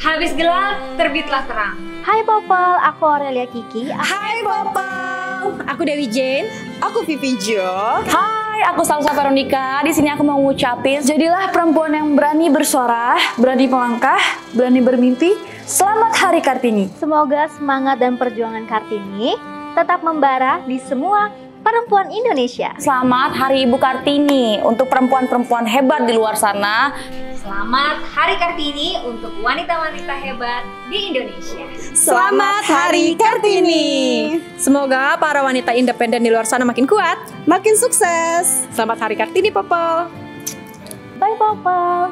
Habis gelap, terbitlah terang. Hai Popol, aku Aurelia Kiki. Hai Popol, aku Dewi Jane. Aku Vivi Jo. Hai, aku Salsa Veronica. Di sini aku mau ngucapin, jadilah perempuan yang berani bersuara, berani melangkah, berani bermimpi. Selamat Hari Kartini. Semoga semangat dan perjuangan Kartini tetap membara di semua perempuan Indonesia. Selamat Hari Ibu Kartini untuk perempuan-perempuan hebat di luar sana. Selamat Hari Kartini untuk wanita-wanita hebat di Indonesia. Selamat Hari Kartini. Semoga para wanita independen di luar sana makin kuat, Makin sukses. Selamat Hari Kartini, Popol. Bye Popol.